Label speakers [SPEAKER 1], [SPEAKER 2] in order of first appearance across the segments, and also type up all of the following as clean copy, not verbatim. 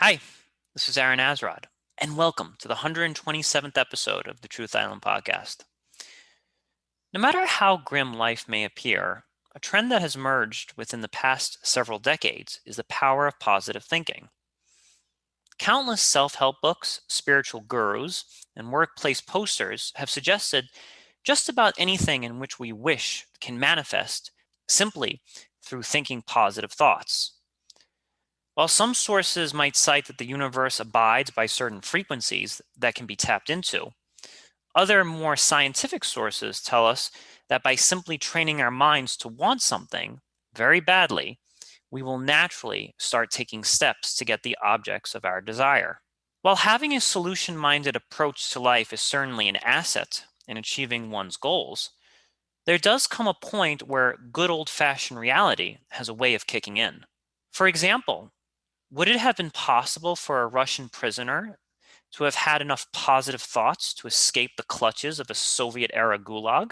[SPEAKER 1] Hi, this is Aaron Azrod, and welcome to the 127th episode of the Truth Island podcast. No matter how grim life may appear, a trend that has emerged within the past several decades is the power of positive thinking. Countless self-help books, spiritual gurus, and workplace posters have suggested just about anything in which we wish can manifest simply through thinking positive thoughts. While some sources might cite that the universe abides by certain frequencies that can be tapped into, other more scientific sources tell us that by simply training our minds to want something very badly, we will naturally start taking steps to get the objects of our desire. While having a solution-minded approach to life is certainly an asset in achieving one's goals, there does come a point where good old-fashioned reality has a way of kicking in. For example, would it have been possible for a Russian prisoner to have had enough positive thoughts to escape the clutches of a Soviet-era gulag?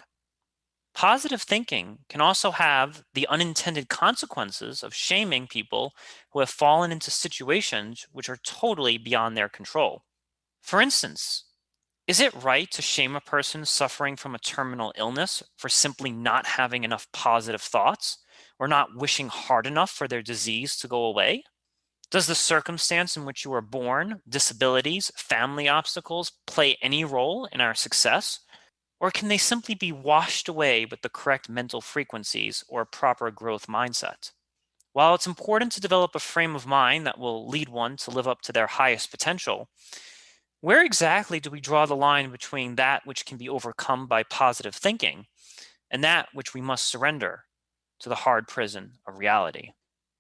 [SPEAKER 1] Positive thinking can also have the unintended consequences of shaming people who have fallen into situations which are totally beyond their control. For instance, is it right to shame a person suffering from a terminal illness for simply not having enough positive thoughts or not wishing hard enough for their disease to go away? Does the circumstance in which you were born, disabilities, family obstacles play any role in our success? Or can they simply be washed away with the correct mental frequencies or proper growth mindset? While it's important to develop a frame of mind that will lead one to live up to their highest potential, where exactly do we draw the line between that which can be overcome by positive thinking and that which we must surrender to the hard prison of reality?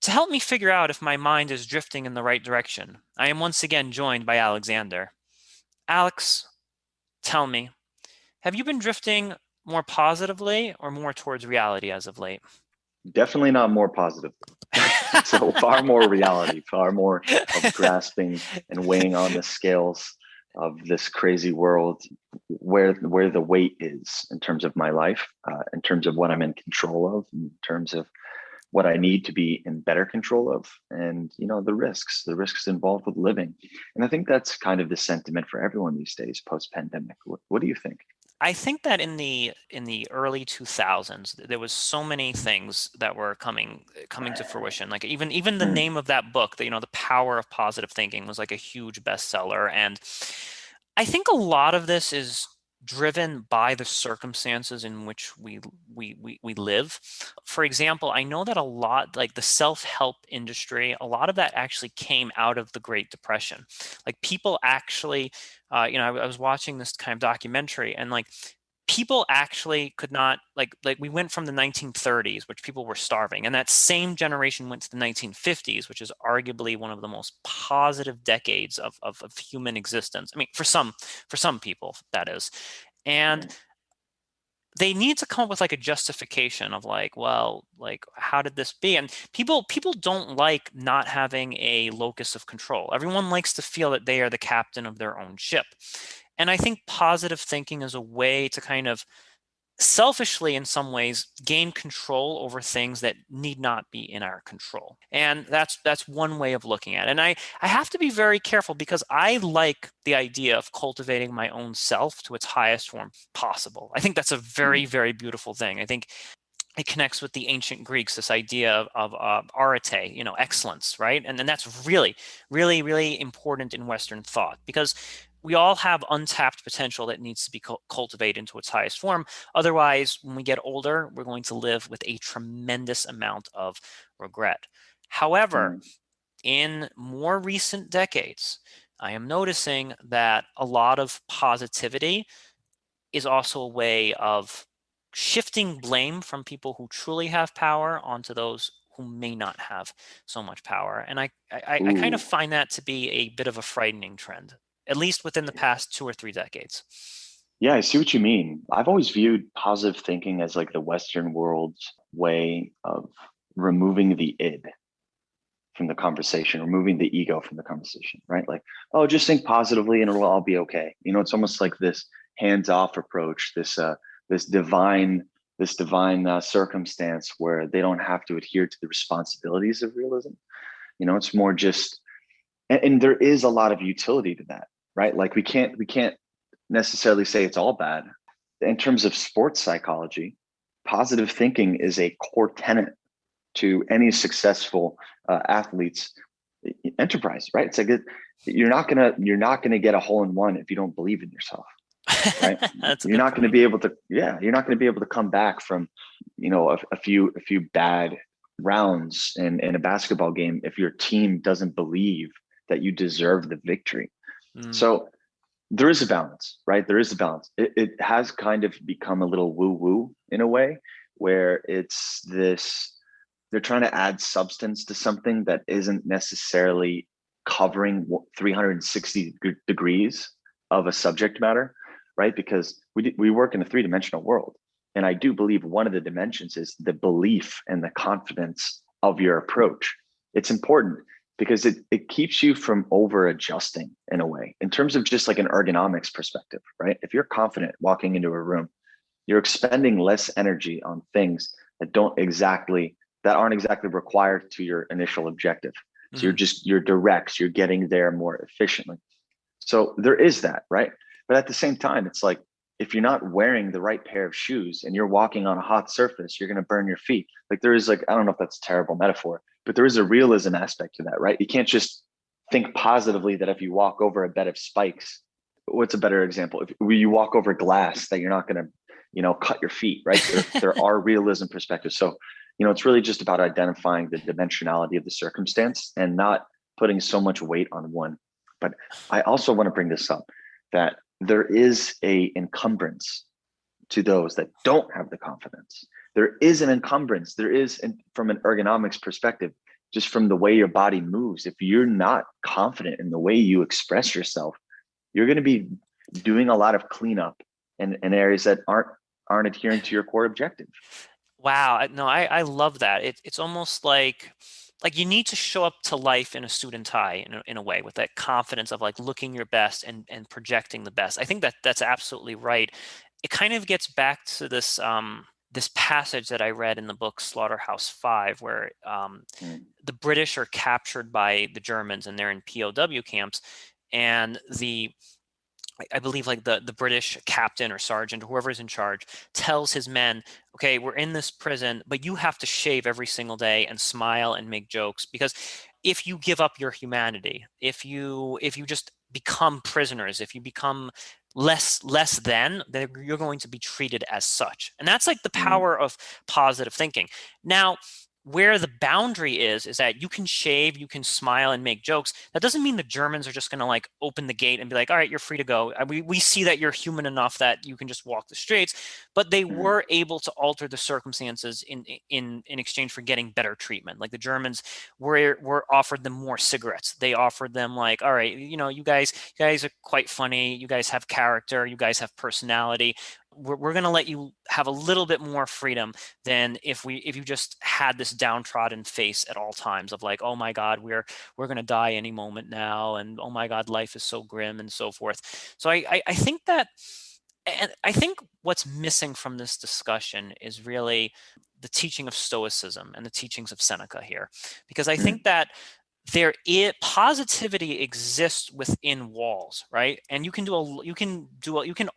[SPEAKER 1] To help me figure out if my mind is drifting in the right direction, I am once again joined by Alexander. Alex, tell me, have you been drifting more positively or more towards reality as of late?
[SPEAKER 2] Definitely not more positive. So far more reality, far more of grasping and weighing on the scales of this crazy world where the weight is in terms of my life, in terms of what I'm in control of, in terms of what I need to be in better control of, and the risks involved with living. And I think that's kind of the sentiment for everyone these days, post-pandemic. What do you think?
[SPEAKER 1] I think that in the early 2000s, there was so many things that were coming to fruition. Like even the
[SPEAKER 2] Mm,
[SPEAKER 1] name of that book, the power of positive thinking, was like a huge bestseller. And I think a lot of this is driven by the circumstances in which we live. For example, I know that a lot, like the self-help industry, a lot of that actually came out of the Great Depression. Like people actually, I was watching this kind of documentary, and like people actually could not, like we went from the 1930s, which people were starving, and that same generation went to the 1950s, which is arguably one of the most positive decades of human existence. I mean, for some people, that is. And
[SPEAKER 2] mm,
[SPEAKER 1] they need to come up with like a justification of like, well, like how did this be? And people don't like not having a locus of control. Everyone likes to feel that they are the captain of their own ship. And I think positive thinking is a way to kind of selfishly, in some ways, gain control over things that need not be in our control. And that's one way of looking at it. And I have to be very careful because I like the idea of cultivating my own self to its highest form possible. I think that's a
[SPEAKER 2] mm.
[SPEAKER 1] very, very beautiful thing. I think it connects with the ancient Greeks, this idea of arete, excellence, right? And that's really, really, really important in Western thought because we all have untapped potential that needs to be cultivated into its highest form. Otherwise, when we get older, we're going to live with a tremendous amount of regret. However,
[SPEAKER 2] Mm.
[SPEAKER 1] in more recent decades, I am noticing that a lot of positivity is also a way of shifting blame from people who truly have power onto those who may not have so much power. And I kind of
[SPEAKER 2] Ooh.
[SPEAKER 1] find that to be a bit of a frightening trend, at least within the past 2 or 3 decades.
[SPEAKER 2] Yeah, I see what you mean. I've always viewed positive thinking as like the Western world's way of removing the id from the conversation, removing the ego from the conversation, right? Like, oh, just think positively and it'll all be okay. It's almost like this hands-off approach, this divine, circumstance where they don't have to adhere to the responsibilities of realism. It's more just And there is a lot of utility to that, right? Like we can't necessarily say it's all bad. In terms of sports psychology, positive thinking is a core tenet to any successful athlete's enterprise, right? It's like you're not gonna get a hole in one if you don't believe in yourself, right?
[SPEAKER 1] That's a
[SPEAKER 2] You're
[SPEAKER 1] good
[SPEAKER 2] not going to
[SPEAKER 1] point.
[SPEAKER 2] be able to, yeah, you're not going to be able to come back from, a few bad rounds in a basketball game if your team doesn't believe that you deserve the victory.
[SPEAKER 1] Mm,
[SPEAKER 2] So there is a balance, right? There is a balance. It has kind of become a little woo woo in a way where it's this, they're trying to add substance to something that isn't necessarily covering 360 degrees of a subject matter, right? Because we work in a three-dimensional world. And I do believe one of the dimensions is the belief and the confidence of your approach. It's important because it keeps you from over adjusting in a way, in terms of just like an ergonomics perspective, right? If you're confident walking into a room, you're expending less energy on things that aren't exactly required to your initial objective. So
[SPEAKER 1] mhm.
[SPEAKER 2] you're direct, you're getting there more efficiently. So there is that, right? But at the same time, it's like if you're not wearing the right pair of shoes and you're walking on a hot surface, you're going to burn your feet. Like there is, like, I don't know if that's a terrible metaphor, but there is a realism aspect to that, right? You can't just think positively that if you walk over a bed of spikes, what's a better example? If you walk over glass, that you're not going to, cut your feet, right? There are realism perspectives. So, it's really just about identifying the dimensionality of the circumstance and not putting so much weight on one. But I also want to bring this up, that there is a encumbrance to those that don't have the confidence. There is an encumbrance. There is, from an ergonomics perspective, just from the way your body moves. If you're not confident in the way you express yourself, you're going to be doing a lot of cleanup in areas that aren't adhering to your core objective.
[SPEAKER 1] Wow. No, I love that. It's almost like you need to show up to life in a suit and tie in a way with that confidence of like looking your best and projecting the best. I think that that's absolutely right. It kind of gets back to this passage that I read in the book Slaughterhouse-Five, where
[SPEAKER 2] Mm,
[SPEAKER 1] the British are captured by the Germans and they're in POW camps, and I believe like the British captain or sergeant or whoever's in charge tells his men, okay, we're in this prison, but you have to shave every single day and smile and make jokes, because if you give up your humanity, if you just become prisoners, if you become less than, then you're going to be treated as such. And that's like the
[SPEAKER 2] mm,
[SPEAKER 1] power of positive thinking. Now, where the boundary is that you can shave, you can smile and make jokes. That doesn't mean the Germans are just going to like open the gate and be like, all right, you're free to go. We see that you're human enough that you can just walk the streets, but they
[SPEAKER 2] mm,
[SPEAKER 1] were able to alter the circumstances in exchange for getting better treatment. Like the Germans were offered them more cigarettes. They offered them like, all right, you guys are quite funny. You guys have character. You guys have personality. We're going to let you have a little bit more freedom than if you just had this downtrodden face at all times of like, oh my God, we're going to die any moment now, and oh my God, life is so grim and so forth. So I think that, and I think what's missing from this discussion is really the teaching of Stoicism and the teachings of Seneca here, because I
[SPEAKER 2] mm,
[SPEAKER 1] think that positivity exists within walls, right? And you can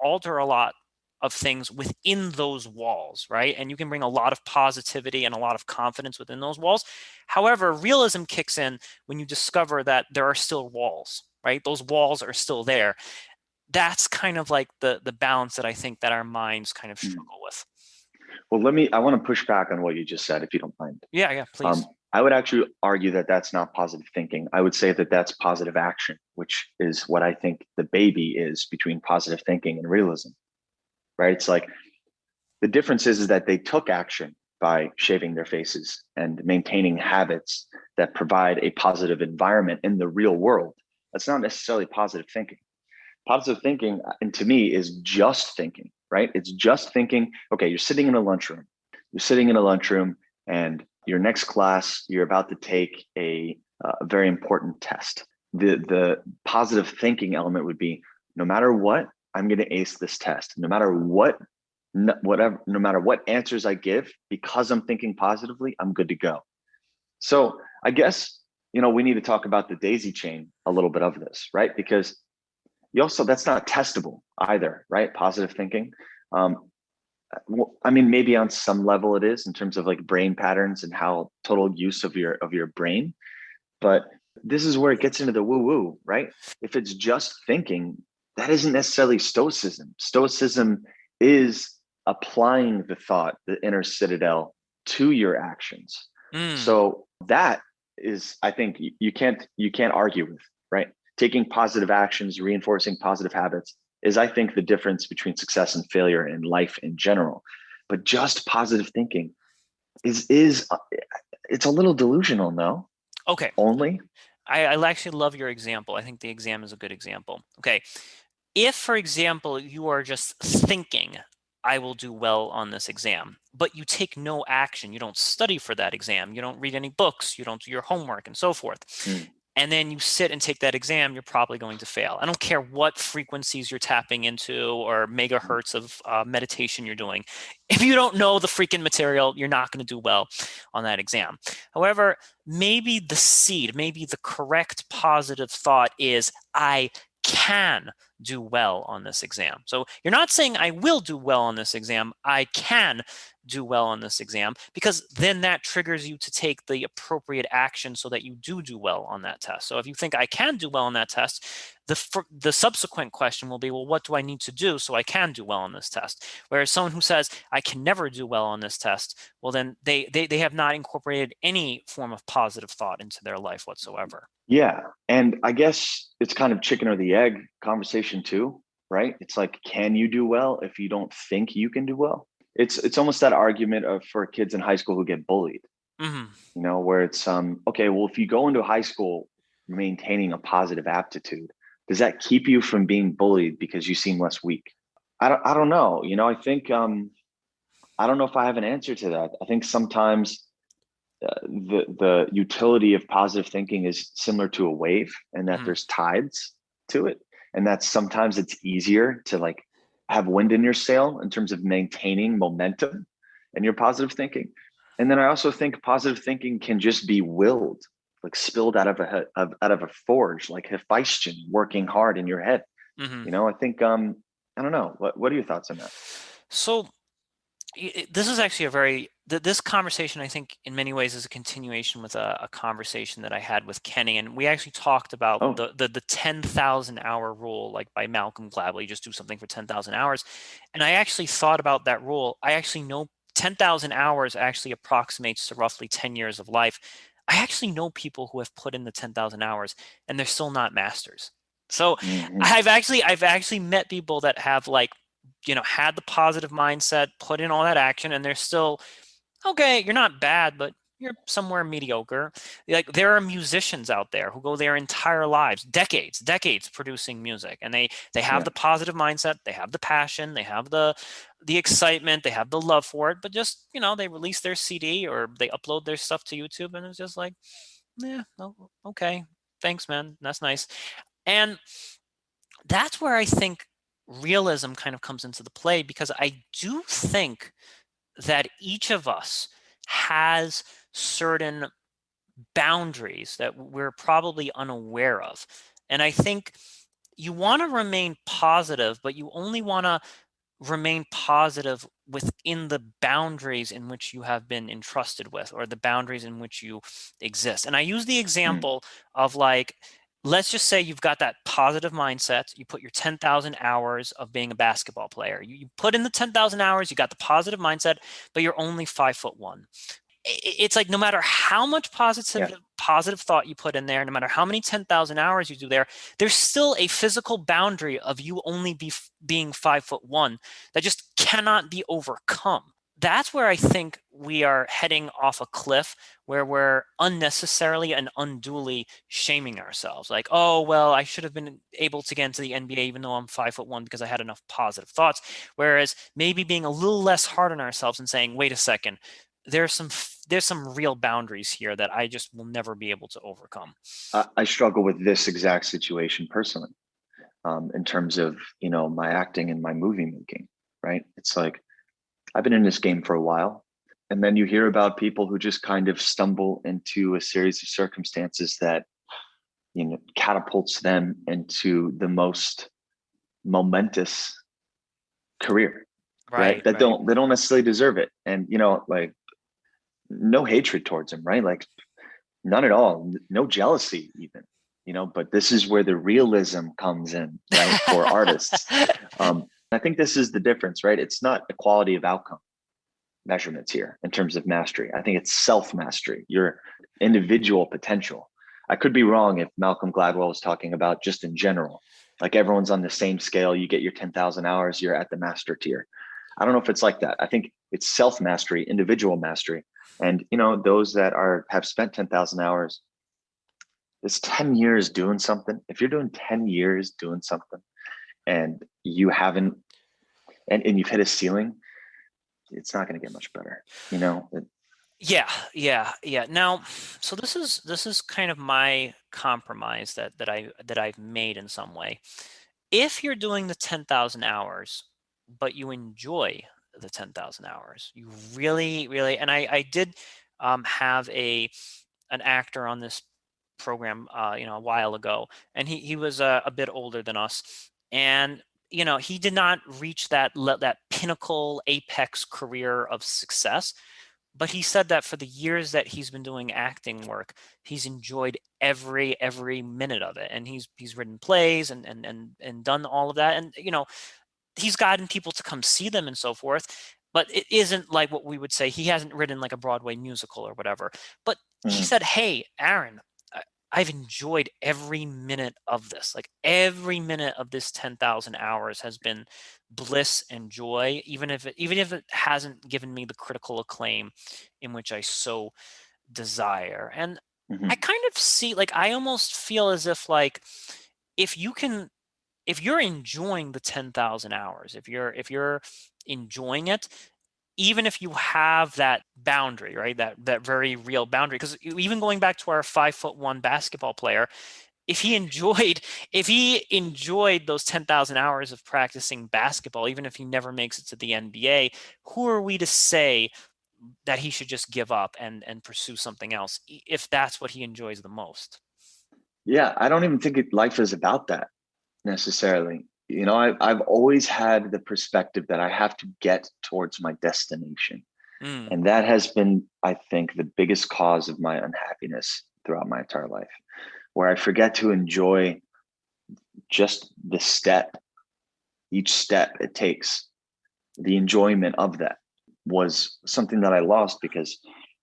[SPEAKER 1] alter a lot of things within those walls, right? And you can bring a lot of positivity and a lot of confidence within those walls. However, realism kicks in when you discover that there are still walls, right? Those walls are still there. That's kind of like the balance that I think that our minds kind of
[SPEAKER 2] mm.
[SPEAKER 1] struggle with.
[SPEAKER 2] Well, I want to push back on what you just said, if you don't mind.
[SPEAKER 1] Yeah, yeah, please.
[SPEAKER 2] I would actually argue that that's not positive thinking. I would say that that's positive action, which is what I think the baby is between positive thinking and realism, right? It's like the difference is that they took action by shaving their faces and maintaining habits that provide a positive environment in the real world. That's not necessarily positive thinking. Positive thinking, and to me, is just thinking, right? It's just thinking, okay, you're sitting in a lunchroom. You're sitting in a lunchroom, and your next class, you're about to take a very important test. The positive thinking element would be, no matter what, I'm going to ace this test. No matter what, no matter what answers I give, because I'm thinking positively, I'm good to go. So I guess we need to talk about the daisy chain a little bit of this, right? Because that's not testable either, right? Positive thinking. Well, I mean, maybe on some level it is in terms of like brain patterns and how total use of your brain. But this is where it gets into the woo woo, right? If it's just thinking, that isn't necessarily stoicism. Stoicism is applying the thought, the inner citadel, to your actions.
[SPEAKER 1] Mm,
[SPEAKER 2] So that is, I think, you can't argue with, right? Taking positive actions, reinforcing positive habits is, I think, the difference between success and failure in life in general. But just positive thinking is it's a little delusional, no?
[SPEAKER 1] okay.
[SPEAKER 2] Only.
[SPEAKER 1] I actually love your example. I think the exam is a good example. Okay. If, for example, you are just thinking, I will do well on this exam, but you take no action, you don't study for that exam, you don't read any books, you don't do your homework, and so forth,
[SPEAKER 2] Mm,
[SPEAKER 1] and then you sit and take that exam, you're probably going to fail. I don't care what frequencies you're tapping into or megahertz of meditation you're doing. If you don't know the freaking material, you're not going to do well on that exam. However, maybe the seed, maybe the correct positive thought is, I can do well on this exam. So you're not saying I will do well on this exam, I can do well on this exam, because then that triggers you to take the appropriate action so that you do well on that test. So if you think I can do well on that test, the subsequent question will be, well, what do I need to do so I can do well on this test? Whereas someone who says I can never do well on this test, well, then they have not incorporated any form of positive thought into their life whatsoever.
[SPEAKER 2] yeah. And I guess it's kind of chicken or the egg conversation too, right? It's like, can you do well if you don't think you can do well? It's almost that argument of for kids in high school who get bullied,
[SPEAKER 1] Mm-hmm.
[SPEAKER 2] where it's okay, well, if you go into high school maintaining a positive aptitude, does that keep you from being bullied because you seem less weak? I don't know. I think I don't know if I have an answer to that. I think sometimes the utility of positive thinking is similar to a wave, and that
[SPEAKER 1] Mm-hmm.
[SPEAKER 2] there's tides to it, and that sometimes it's easier to like have wind in your sail in terms of maintaining momentum and your positive thinking. And then I also think positive thinking can just be willed, like spilled out of a forge, like Hephaestion working hard in your head.
[SPEAKER 1] Mm-hmm.
[SPEAKER 2] I think I don't know. What are your thoughts on that?
[SPEAKER 1] So this is actually this conversation, I think, in many ways is a continuation with a conversation that I had with Kenny, and we actually talked about
[SPEAKER 2] Oh,
[SPEAKER 1] the 10,000 hour rule, like by Malcolm Gladwell. You just do something for 10,000 hours, and I actually thought about that rule. I actually know 10,000 hours actually approximates to roughly 10 years of life. I actually know people who have put in the 10,000 hours and they're still not masters. So
[SPEAKER 2] mm-hmm.
[SPEAKER 1] I've actually met people that have, like, had the positive mindset, put in all that action, and they're still okay. You're not bad, but you're somewhere mediocre. Like, there are musicians out there who go their entire lives, decades producing music, and they have
[SPEAKER 2] Yeah,
[SPEAKER 1] the positive mindset, they have the passion, they have the excitement, they have the love for it, but just, they release their CD or they upload their stuff to YouTube, and it's just like, yeah, okay, thanks, man, that's nice. And that's where I think realism kind of comes into the play, because I do think that each of us has certain boundaries that we're probably unaware of. And I think you want to remain positive, but you only want to remain positive within the boundaries in which you have been entrusted with, or the boundaries in which you exist. And I use the
[SPEAKER 2] mm,
[SPEAKER 1] example of, like, let's just say you've got that positive mindset. You put your 10,000 hours of being a basketball player. You put in the 10,000 hours, you got the positive mindset, but you're only 5'1". It's like, no matter how much
[SPEAKER 2] yeah.
[SPEAKER 1] positive thought you put in there, no matter how many 10,000 hours you do there, there's still a physical boundary of you only being 5'1" that just cannot be overcome. That's where I think we are heading off a cliff, where we're unnecessarily and unduly shaming ourselves. Like, oh, well, I should have been able to get into the NBA even though I'm 5'1" because I had enough positive thoughts. Whereas maybe being a little less hard on ourselves and saying, wait a second, there's some real boundaries here that I just will never be able to overcome.
[SPEAKER 2] I struggle with this exact situation personally, in terms of my acting and my movie making. Right? It's like I've been in this game for a while, And then you hear about people who just kind of stumble into a series of circumstances that, catapults them into the most momentous career, right?
[SPEAKER 1] Right,
[SPEAKER 2] That
[SPEAKER 1] right.
[SPEAKER 2] they don't necessarily deserve it. And, like, no hatred towards them, right? Like, none at all, no jealousy even, but this is where the realism comes in, right? For artists. I think this is the difference, right? It's not equality of outcome measurements here in terms of mastery. I think it's self mastery, your individual potential. I could be wrong if Malcolm Gladwell was talking about just in general, like everyone's on the same scale. You get your 10,000 hours, you're at the master tier. I don't know if it's like that. I think it's self mastery, individual mastery. And, those that have spent 10,000 hours, it's 10 years doing something. If you're doing 10 years doing something and you haven't, and you've hit a ceiling, it's not going to get much better.
[SPEAKER 1] Yeah. Now, so this is kind of my compromise that I've made in some way. If you're doing the 10,000 hours, but you enjoy the 10,000 hours, you really, really, and I did have an actor on this program, a while ago, and he was a bit older than us, and he did not reach that pinnacle apex career of success, but he said that for the years that he's been doing acting work, he's enjoyed every minute of it, and he's written plays and done all of that, and he's gotten people to come see them and so forth. But it isn't like what we would say. He hasn't written like a Broadway musical or whatever. But he
[SPEAKER 2] Mhm.
[SPEAKER 1] said, "Hey, Aaron, I've enjoyed every minute of this. Like every minute of this 10,000 hours has been bliss and joy, even if it hasn't given me the critical acclaim in which I so desire." And I
[SPEAKER 2] Mhm.
[SPEAKER 1] kind of see, like, I almost feel as if, like, if you can if you're enjoying the 10,000 hours, if you're enjoying it, even if you have that boundary, right? That very real boundary. Because even going back to our 5'1" basketball player, if he enjoyed if he enjoyed those 10,000 hours of practicing basketball, even if he never makes it to the NBA, who are we to say that he should just give up and pursue something else if that's what he enjoys the most?
[SPEAKER 2] Yeah, I don't even think life is about that necessarily. I've always had the perspective that I have to get towards my destination.
[SPEAKER 1] Mm,
[SPEAKER 2] And that has been, I think, the biggest cause of my unhappiness throughout my entire life, where I forget to enjoy just the step, each step it takes. The enjoyment of that was something that I lost because,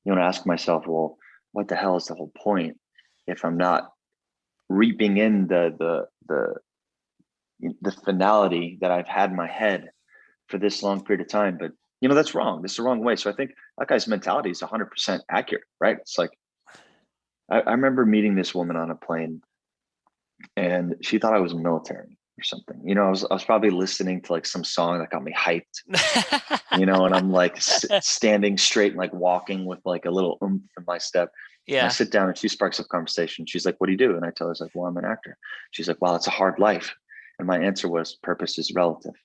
[SPEAKER 2] I ask myself, well, what the hell is the whole point if I'm not reaping in the finality that I've had in my head for this long period of time? But that's wrong. This is the wrong way. So I think that guy's mentality is 100% accurate, right? It's like I remember meeting this woman on a plane, and she thought I was military or something. I was probably listening to like some song that got me hyped, and I'm like standing straight and like walking with like a little oomph in my step. And I
[SPEAKER 1] yeah.
[SPEAKER 2] sit down and she sparks up conversation. She's like, "What do you do?" And I tell her, like, "Well, I'm an actor." She's like, "Wow, it's a hard life." And my answer was, "Purpose is relative."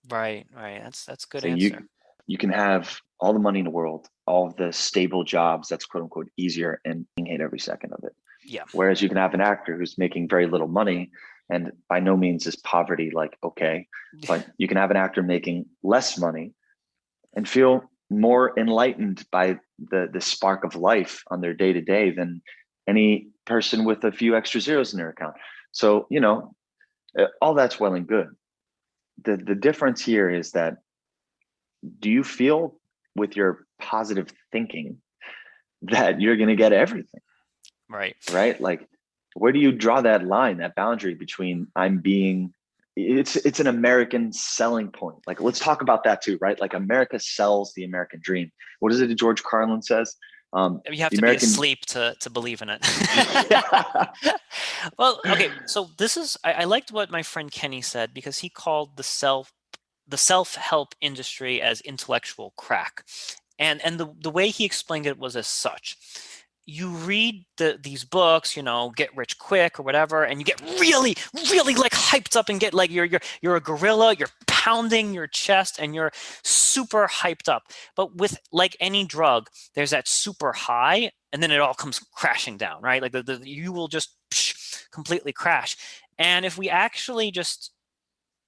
[SPEAKER 1] Right. That's a good
[SPEAKER 2] So
[SPEAKER 1] answer.
[SPEAKER 2] you can have all the money in the world, all of the stable jobs that's quote unquote easier, and hate every second of it.
[SPEAKER 1] Yeah.
[SPEAKER 2] Whereas you can have an actor who's making very little money, and by no means is poverty like okay, but you can have an actor making less money and feel more enlightened by the spark of life on their day to day than any person with a few extra zeros in their account. So all that's well and good. The difference here is that, do you feel with your positive thinking that you're going to get everything,
[SPEAKER 1] Right.
[SPEAKER 2] right? Like, where do you draw that line, that boundary between it's an American selling point. Like, let's talk about that too, right? Like, America sells the American dream. What is it that George Carlin says?
[SPEAKER 1] You have
[SPEAKER 2] The
[SPEAKER 1] to be
[SPEAKER 2] American,
[SPEAKER 1] asleep to believe in it.
[SPEAKER 2] yeah.
[SPEAKER 1] Well, okay, so I liked what my friend Kenny said, because he called the self-help industry as intellectual crack. And the way he explained it was as such. You read these books, Get Rich Quick or whatever, and you get really, really like hyped up and get like you're a gorilla, you're pounding your chest and you're super hyped up. But with like any drug, there's that super high and then it all comes crashing down, right? Like you will just completely crash. And if we actually just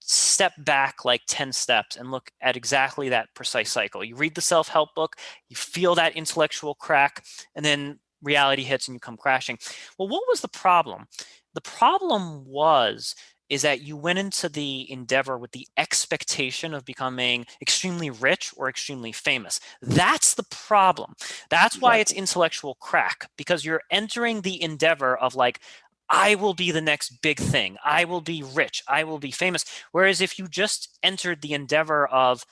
[SPEAKER 1] step back like 10 steps and look at exactly that precise cycle, you read the self-help book, you feel that intellectual crack, and then reality hits and you come crashing. Well, what was the problem? The problem is that you went into the endeavor with the expectation of becoming extremely rich or extremely famous. That's the problem. That's why it's
[SPEAKER 2] Exactly.
[SPEAKER 1] intellectual crack, because you're entering the endeavor of like, I will be the next big thing. I will be rich. I will be famous. Whereas if you just entered the endeavor of,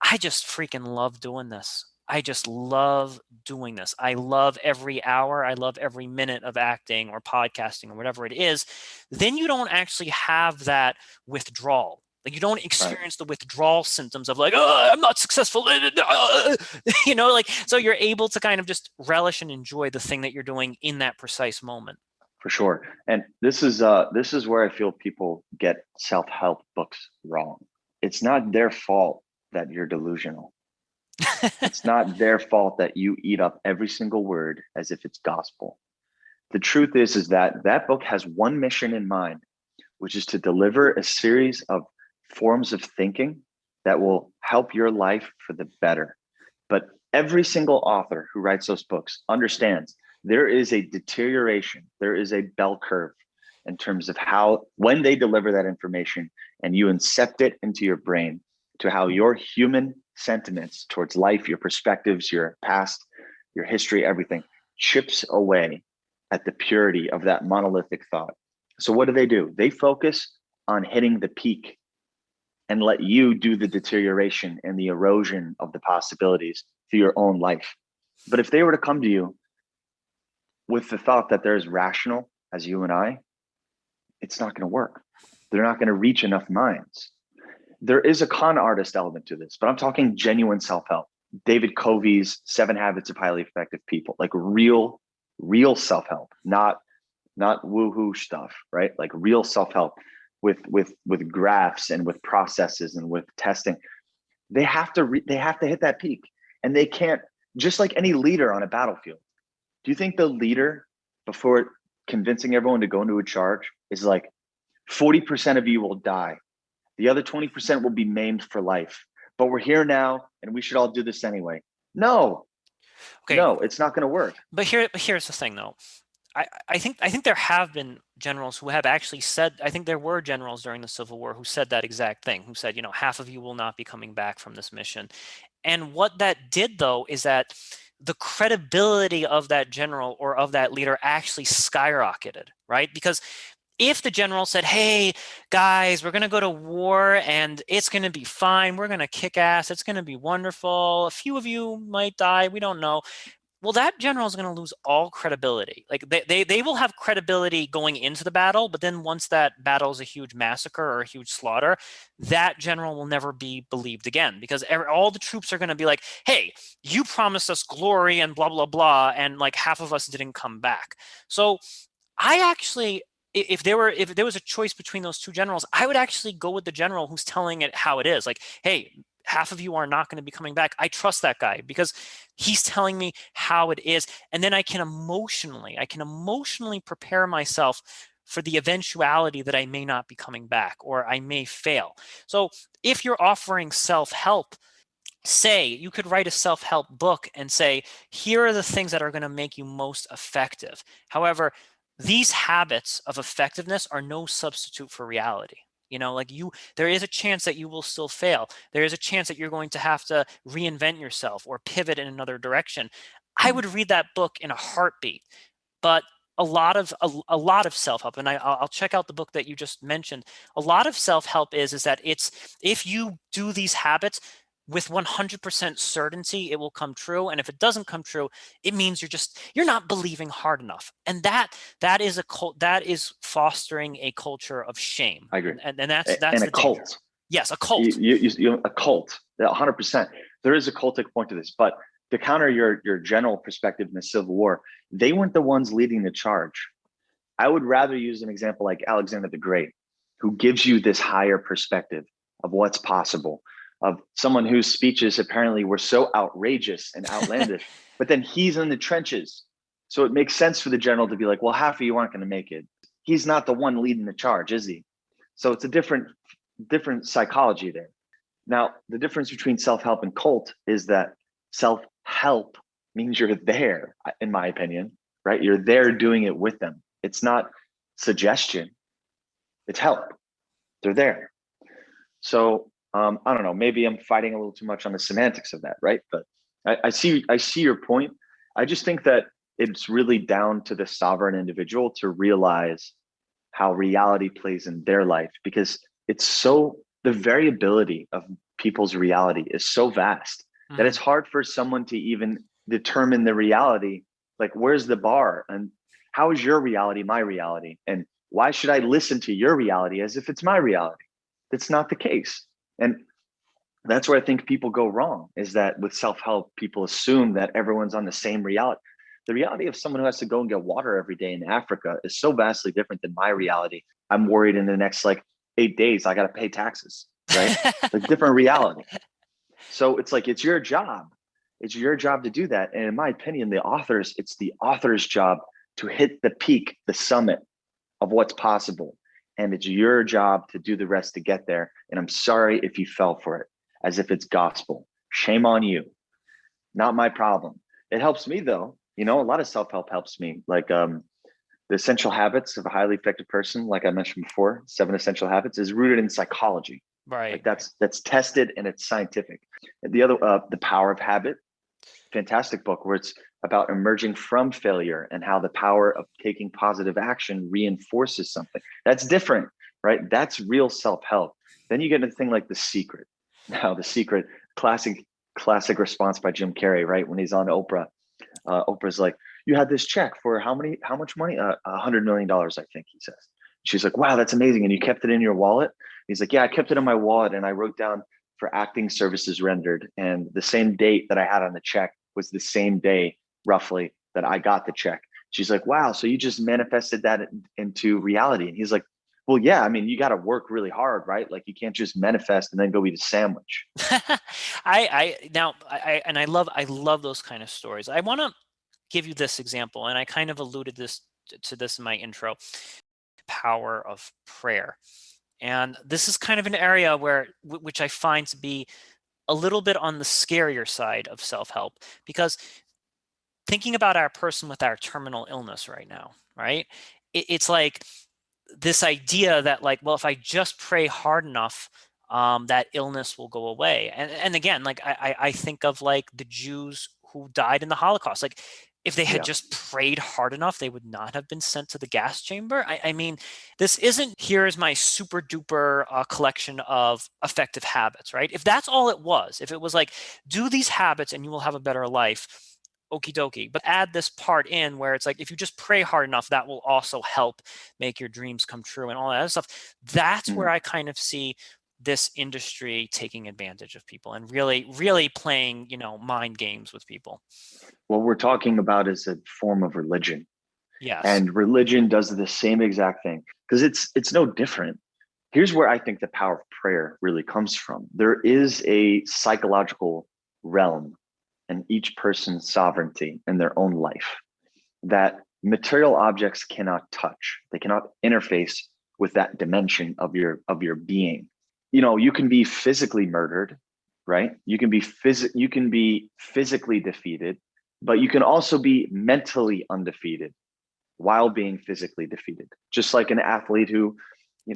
[SPEAKER 1] I just freaking love doing this. I just love doing this. I love every hour. I love every minute of acting or podcasting or whatever it is. Then you don't actually have that withdrawal. Like you don't
[SPEAKER 2] Right.
[SPEAKER 1] experience the withdrawal symptoms of like, oh, I'm not successful. Like, so you're able to kind of just relish and enjoy the thing that you're doing in that precise moment.
[SPEAKER 2] For sure. And this is where I feel people get self-help books wrong. It's not their fault that you're delusional. It's not their fault that you eat up every single word as if it's gospel. The truth is that that book has one mission in mind, which is to deliver a series of forms of thinking that will help your life for the better. But every single author who writes those books understands there is a deterioration, there is a bell curve in terms of how, when they deliver that information and you incept it into your brain, to how your human sentiments towards life, your perspectives, your past, your history, everything chips away at the purity of that monolithic thought. So what do? They focus on hitting the peak and let you do the deterioration and the erosion of the possibilities through your own life. But if they were to come to you with the thought that they're as rational as you and I, it's not going to work. They're not going to reach enough minds. There is a con artist element to this, but I'm talking genuine self-help. David Covey's 7 Habits of Highly Effective People, like real self-help, not woohoo stuff, right? Like real self-help with graphs and with processes and with testing. They have to hit that peak, and they can't. Just like any leader on a battlefield, do you think the leader, before convincing everyone to go into a charge, is like 40% of you will die, the other 20% will be maimed for life, but we're here now and we should all do this anyway? No,
[SPEAKER 1] Okay,
[SPEAKER 2] it's not going to work.
[SPEAKER 1] but here's the thing though. I think there have been generals who have actually said, I think there were generals during the Civil War who said that exact thing, who said, half of you will not be coming back from this mission. And what that did though is that the credibility of that general or of that leader actually skyrocketed, right? Because if the general said, hey, guys, we're going to go to war and it's going to be fine, we're going to kick ass, it's going to be wonderful, a few of you might die, we don't know. Well, that general is going to lose all credibility. Like they will have credibility going into the battle, but then once that battle is a huge massacre or a huge slaughter, that general will never be believed again, because all the troops are going to be like, hey, you promised us glory and blah, blah, blah, and like half of us didn't come back. So I actually, if there was a choice between those two generals, I would actually go with the general who's telling it how it is. Like, hey, half of you are not going to be coming back. I trust that guy because he's telling me how it is. And then I can emotionally prepare myself for the eventuality that I may not be coming back or I may fail. So if you're offering self-help, say you could write a self-help book and say, here are the things that are going to make you most effective. However, these habits of effectiveness are no substitute for reality. There is a chance that you will still fail. There is a chance that you're going to have to reinvent yourself or pivot in another direction. I would read that book in a heartbeat. But a lot of self-help, and I'll check out the book that you just mentioned. A lot of self-help is that it's, if you do these habits with 100% certainty, it will come true. And if it doesn't come true, it means you're not believing hard enough. And that is fostering a culture of shame.
[SPEAKER 2] I agree.
[SPEAKER 1] And that's
[SPEAKER 2] And a
[SPEAKER 1] the danger.
[SPEAKER 2] cult.
[SPEAKER 1] Yes, a cult.
[SPEAKER 2] A cult. 100%. There is a cultic point to this, but to counter your general perspective in the Civil War, they weren't the ones leading the charge. I would rather use an example like Alexander the Great, who gives you this higher perspective. of what's possible, of someone whose speeches apparently were so outrageous and outlandish, but then he's in the trenches. So it makes sense for the general to be like, well, half of you aren't going to make it. He's not the one leading the charge, is he? So it's a different psychology there. Now, the difference between self-help and cult is that self-help means you're there, in my opinion, right? You're there doing it with them. It's not suggestion, it's help. They're there. So I don't know, maybe I'm fighting a little too much on the semantics of that, right? But I see your point. I just think that it's really down to the sovereign individual to realize how reality plays in their life, because it's so, the variability of people's reality is so vast that it's hard for someone to even determine the reality. Like, where's the bar, and how is your reality my reality, and why should I listen to your reality as if it's my reality? That's not the case. And that's where I think people go wrong, is that with self-help, people assume that everyone's on the same reality. The reality of someone who has to go and get water every day in Africa is so vastly different than my reality. I'm worried in the next like 8 days, I got to pay taxes, right? Like, different reality. So it's like, it's your job. It's your job to do that. And in my opinion, it's the author's job to hit the peak, the summit of what's possible. And it's your job to do the rest to get there. And I'm sorry if you fell for it, as if it's gospel. Shame on you. Not my problem. It helps me though. A lot of self-help helps me. Like the essential habits of a highly effective person, like I mentioned before, 7 essential habits, is rooted in psychology.
[SPEAKER 1] Right.
[SPEAKER 2] Like that's tested and it's scientific. And the other, the power of habit, fantastic book where it's about emerging from failure and how the power of taking positive action reinforces something. That's different, right? That's real self-help. Then you get into a thing like The Secret. Now, The Secret, classic response by Jim Carrey, right? When he's on Oprah, Oprah's like, you had this check for how much money? $100 million, I think he says. She's like, wow, that's amazing. And you kept it in your wallet? He's like, yeah, I kept it in my wallet and I wrote down for acting services rendered. And the same date that I had on the check was the same day, roughly, that I got the check. She's like, wow, so you just manifested that into reality. And he's like, well, yeah, I mean, you got to work really hard, right? Like, you can't just manifest and then go eat a sandwich.
[SPEAKER 1] I love those kind of stories. I want to give you this example, and I kind of alluded to this in my intro. Power of prayer. And this is kind of an area which I find to be a little bit on the scarier side of self-help, because thinking about our person with our terminal illness right now, right? It's like this idea that, like, well, if I just pray hard enough, that illness will go away. And again, like I think of like the Jews who died in the Holocaust. Like, if they had
[SPEAKER 2] Yeah.
[SPEAKER 1] just prayed hard enough, they would not have been sent to the gas chamber. I mean, this isn't, here's my super duper collection of effective habits, right? If that's all it was, if it was like, do these habits and you will have a better life, okie dokie. But add this part in where it's like, if you just pray hard enough, that will also help make your dreams come true and all that other stuff. That's where
[SPEAKER 2] Mm.
[SPEAKER 1] I kind of see this industry taking advantage of people and really, really playing, mind games with people.
[SPEAKER 2] What we're talking about is a form of religion.
[SPEAKER 1] Yes.
[SPEAKER 2] And religion does the same exact thing, because it's no different. Here's where I think the power of prayer really comes from. There is a psychological realm in each person's sovereignty in their own life that material objects cannot touch. They cannot interface with that dimension of your being. You can be physically murdered, right? You can be physically defeated, but you can also be mentally undefeated while being physically defeated. Just like an athlete who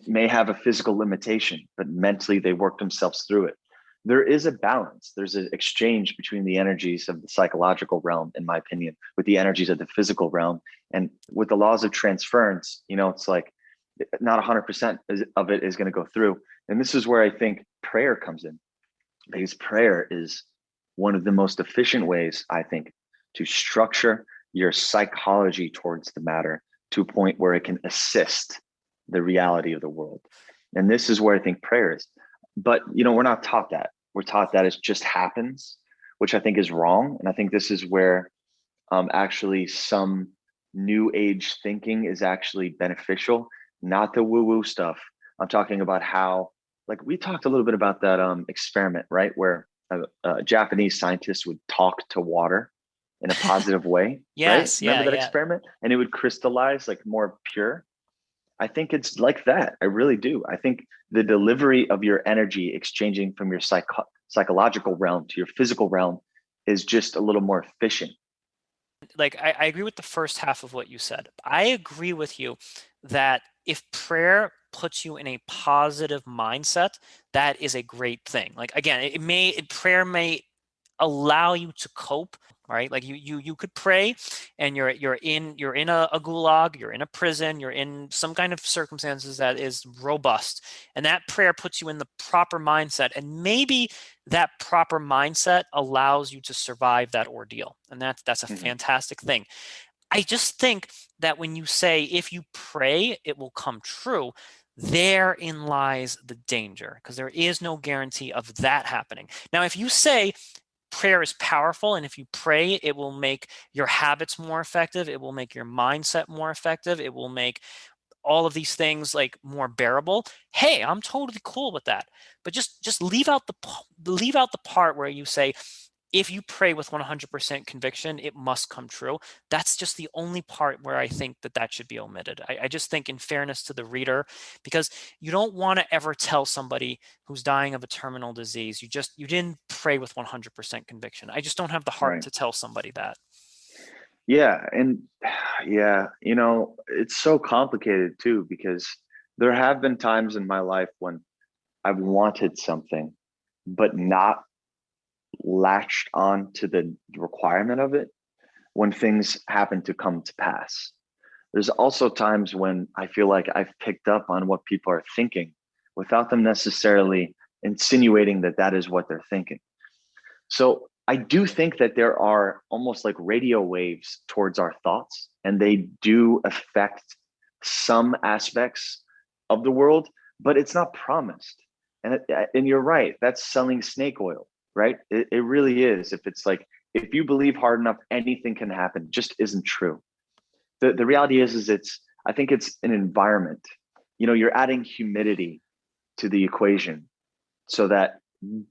[SPEAKER 2] may have a physical limitation, but mentally they work themselves through it. There is a balance. There's an exchange between the energies of the psychological realm, in my opinion, with the energies of the physical realm. And with the laws of transference, it's like not 100% of it is going to go through. And this is where I think prayer comes in, because prayer is one of the most efficient ways, I think, to structure your psychology towards the matter to a point where it can assist the reality of the world. And this is where I think prayer is. But, we're not taught that. We're taught that it just happens, which I think is wrong. And I think this is where actually some new age thinking is actually beneficial, not the woo woo stuff. I'm talking about how, like we talked a little bit about that experiment, right? Where a Japanese scientist would talk to water in a positive way, right?
[SPEAKER 1] Yes, yeah,
[SPEAKER 2] Remember that
[SPEAKER 1] yeah.
[SPEAKER 2] experiment? And it would crystallize like more pure. I think it's like that. I really do. I think the delivery of your energy exchanging from your psychological realm to your physical realm is just a little more efficient.
[SPEAKER 1] Like I agree with the first half of what you said. I agree with you that if prayer puts you in a positive mindset, that is a great thing. Like again, prayer may allow you to cope, right? Like you could pray and you're in a gulag, you're in a prison, you're in some kind of circumstances that is robust, and that prayer puts you in the proper mindset, and maybe that proper mindset allows you to survive that ordeal, and that's a
[SPEAKER 2] Mm-hmm.
[SPEAKER 1] fantastic thing. I just think that when you say if you pray it will come true, therein lies the danger, because there is no guarantee of that happening. Now if you say prayer is powerful, and if you pray it will make your habits more effective, it will make your mindset more effective, it will make all of these things like more bearable, hey, I'm totally cool with that. But just leave out the part where you say if you pray with 100% conviction it must come true. That's just the only part where I think that should be omitted. I just think in fairness to the reader, because you don't want to ever tell somebody who's dying of a terminal disease you didn't pray with 100% conviction. I just don't have the heart
[SPEAKER 2] Right.
[SPEAKER 1] to tell somebody that.
[SPEAKER 2] Yeah. And yeah, it's so complicated too, because there have been times in my life when I've wanted something, but not latched on to the requirement of it when things happen to come to pass. There's also times when I feel like I've picked up on what people are thinking without them necessarily insinuating that that is what they're thinking. So I do think that there are almost like radio waves towards our thoughts, and they do affect some aspects of the world, but it's not promised. And you're right, that's selling snake oil, right? It really is. If it's like, if you believe hard enough, anything can happen, just isn't true. The reality is it's, I think it's an environment. You're adding humidity to the equation so that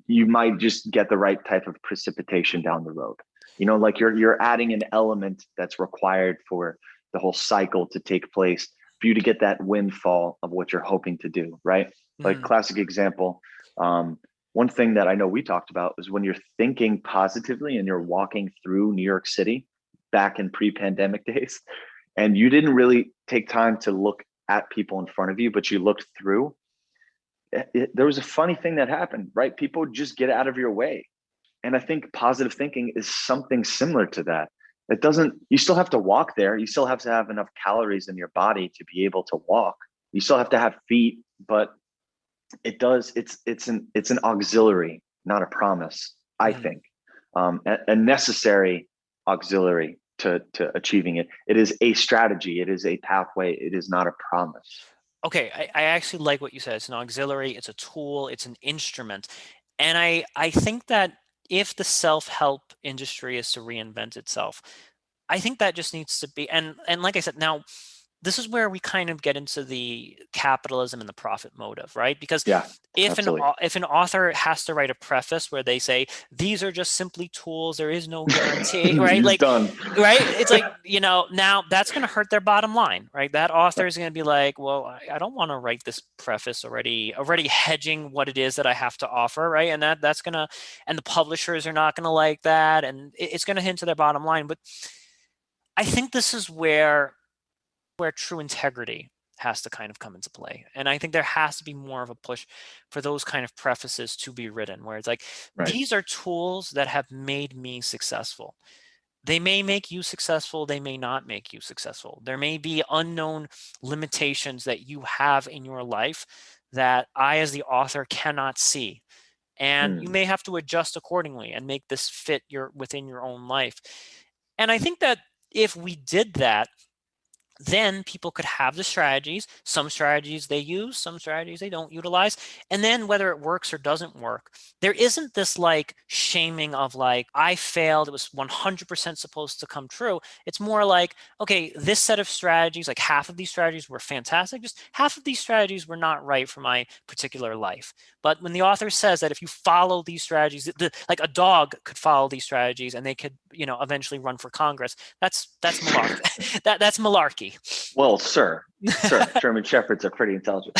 [SPEAKER 2] you might just get the right type of precipitation down the road. Like you're adding an element that's required for the whole cycle to take place for you to get that windfall of what you're hoping to do, right? Like
[SPEAKER 1] Mhm.
[SPEAKER 2] classic example. One thing that I know we talked about is when you're thinking positively and you're walking through New York City back in pre-pandemic days, and you didn't really take time to look at people in front of you, but you looked through, there was a funny thing that happened, right? People just get out of your way. And I think positive thinking is something similar to that. It doesn't, you still have to walk there. You still have to have enough calories in your body to be able to walk. You still have to have feet, but it's an auxiliary, not a promise, I
[SPEAKER 1] Mhm.
[SPEAKER 2] think. A necessary auxiliary to achieving it. It is a strategy, it is a pathway, it is not a promise.
[SPEAKER 1] Okay, I actually like what you said. It's an auxiliary, it's a tool, it's an instrument. And I think that if the self-help industry is to reinvent itself, I think that just needs to be, and like I said, now this is where we kind of get into the capitalism and the profit motive, right? Because
[SPEAKER 2] Yeah,
[SPEAKER 1] if an
[SPEAKER 2] absolutely.
[SPEAKER 1] if an author has to write a preface where they say these are just simply tools, there is no guarantee, right?
[SPEAKER 2] He's
[SPEAKER 1] Like,
[SPEAKER 2] done.
[SPEAKER 1] right? It's like, now that's going to hurt their bottom line, right? That author is going to be like, well, I don't want to write this preface already hedging what it is that I have to offer, right? And that's going to, and the publishers are not going to like that, and it's going to hint to their bottom line. But I think this is where true integrity has to kind of come into play. And I think there has to be more of a push for those kind of prefaces to be written, where it's like,
[SPEAKER 2] Right.
[SPEAKER 1] these are tools that have made me successful. They may make you successful, they may not make you successful. There may be unknown limitations that you have in your life that I, as the author, cannot see. And you
[SPEAKER 2] Mm.
[SPEAKER 1] may have to adjust accordingly and make this fit within your own life. And I think that if we did that, then people could have the strategies. Some strategies they use, some strategies they don't utilize. And then whether it works or doesn't work, there isn't this like shaming of like, I failed, it was 100% supposed to come true. It's more like, okay, this set of strategies, like half of these strategies were fantastic, just half of these strategies were not right for my particular life. But when the author says that if you follow these strategies, like a dog could follow these strategies and they could, eventually run for Congress, that's malarkey. That's malarkey.
[SPEAKER 2] Well, sir, German Shepherds are pretty intelligent.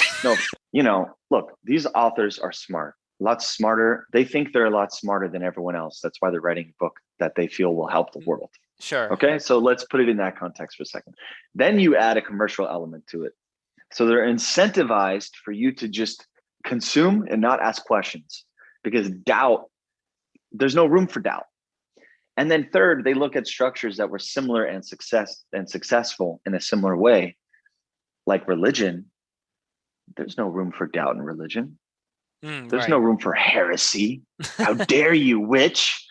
[SPEAKER 2] No, look, these authors are smart, a lot smarter. They think they're a lot smarter than everyone else. That's why they're writing a book that they feel will help the world.
[SPEAKER 1] Sure.
[SPEAKER 2] Okay, so let's put it in that context for a second. Then you add a commercial element to it. So they're incentivized for you to just consume and not ask questions, because there's no room for doubt. And then third, they look at structures that were similar and successful in a similar way, like religion. There's no room for doubt in religion. There's no
[SPEAKER 1] Right.
[SPEAKER 2] room for heresy. How dare you, witch,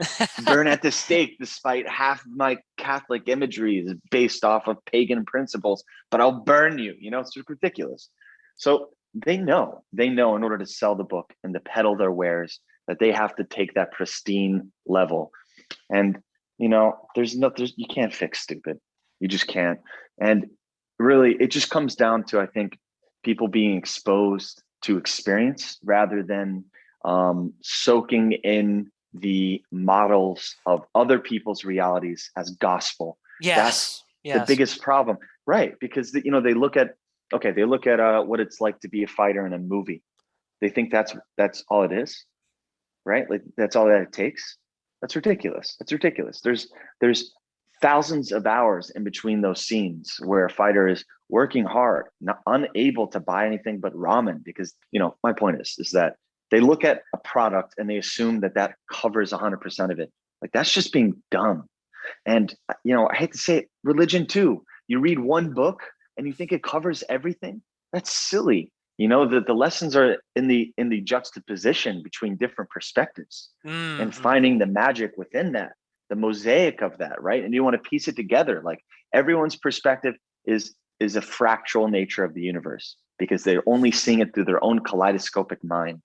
[SPEAKER 2] burn at the stake despite half of my Catholic imagery is based off of pagan principles, but I'll burn you. It's just ridiculous. So they know in order to sell the book and to peddle their wares that they have to take that pristine level. And you can't fix stupid. You just can't. And really, it just comes down to, I think, people being exposed to experience rather than soaking in the models of other people's realities as gospel. That's
[SPEAKER 1] Yes.
[SPEAKER 2] the
[SPEAKER 1] Yes.
[SPEAKER 2] biggest problem, right? Because they look at what it's like to be a fighter in a movie. They think that's all it is, right? Like that's all that it takes. That's ridiculous. That's ridiculous. There's thousands of hours in between those scenes where a fighter is working hard, not unable to buy anything but ramen, because my point is that they look at a product and they assume that covers 100% of it. Like that's just being dumb. And I hate to say it, religion too. You read one book and you think it covers everything. That's silly. The lessons are in the juxtaposition between different perspectives and
[SPEAKER 1] Mm-hmm.
[SPEAKER 2] finding the magic within that, the mosaic of that, right? And you want to piece it together. Like everyone's perspective is a fractal nature of the universe because they're only seeing it through their own kaleidoscopic mind.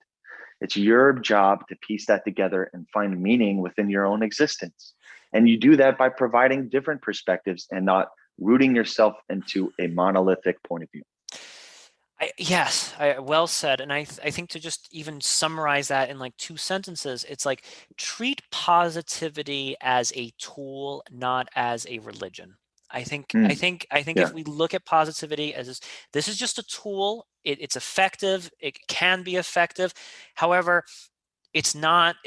[SPEAKER 2] It's your job to piece that together and find meaning within your own existence. And you do that by providing different perspectives and not rooting yourself into a monolithic point of view.
[SPEAKER 1] Yes, well said. And I think to just even summarize that in like two sentences, it's like treat positivity as a tool, not as a religion. I think I
[SPEAKER 2] Mm,
[SPEAKER 1] think I think if
[SPEAKER 2] yeah.
[SPEAKER 1] we look at positivity as this is just a tool, it's effective, it can be effective. However, it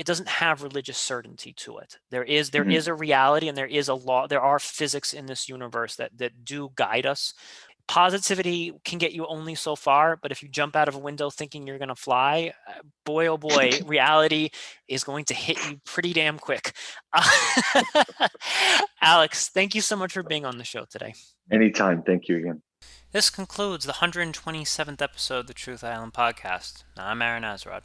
[SPEAKER 1] doesn't have religious certainty to it. There is
[SPEAKER 2] Mm-hmm.
[SPEAKER 1] a reality and there is a law, there are physics in this universe that do guide us. Positivity can get you only so far, but if you jump out of a window thinking you're going to fly, boy, oh boy, reality is going to hit you pretty damn quick. Alex, thank you so much for being on the show today.
[SPEAKER 2] Anytime. Thank you again.
[SPEAKER 1] This concludes the 127th episode of the Truth Island podcast. I'm Aaron Azrod.